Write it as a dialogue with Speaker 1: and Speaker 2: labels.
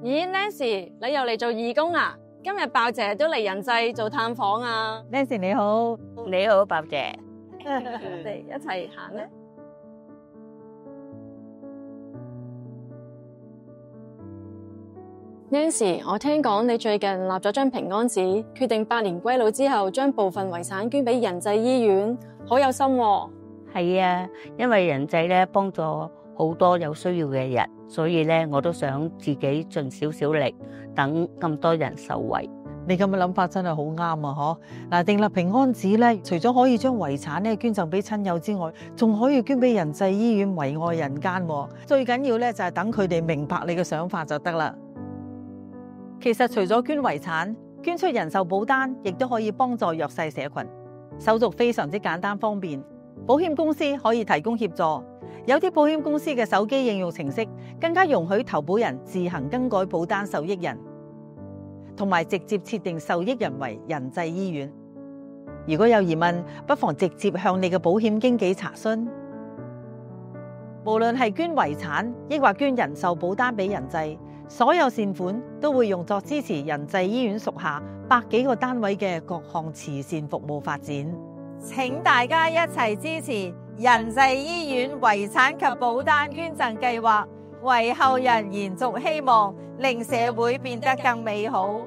Speaker 1: 咦 ，Nancy，你又嚟做義工啊？今日爆姐都嚟仁濟做探訪啊。
Speaker 2: Nancy 你好，
Speaker 3: 你好，爆姐。
Speaker 1: 我哋一齊行咧。Nancy，我聽講你最近立咗張平安紙，決定百年歸老之後，將部分遺產捐俾仁濟醫院，好有心喎。
Speaker 3: 係啊，因為仁濟咧幫助好多有需要嘅人，所以咧我都想自己盡少少力，等咁多人受惠。
Speaker 2: 你咁嘅諗法真係好啱啊！嗱，訂立平安紙咧，除咗可以將遺產咧捐贈俾親友之外，仲可以捐俾仁濟醫院為愛人間。最緊要咧就係等佢哋明白你嘅想法就得啦。其實除咗捐遺產，捐出人壽保單亦都可以幫助弱勢社群，手續非常之簡單方便。保險公司可以提供協助，有啲保險公司嘅手機應用程式更加容許投保人自行更改保單受益人，同埋直接設定受益人為仁濟醫院。如果有疑問，不妨直接向你嘅保險經紀查詢。無論係捐遺產，抑或捐人壽保單俾仁濟，所有善款都會用作支持仁濟醫院屬下100幾個單位嘅各項慈善服務發展。
Speaker 4: 請大家一齊支持仁濟醫院遺產及保單捐贈計劃，為後人延續希望，令社會變得更美好。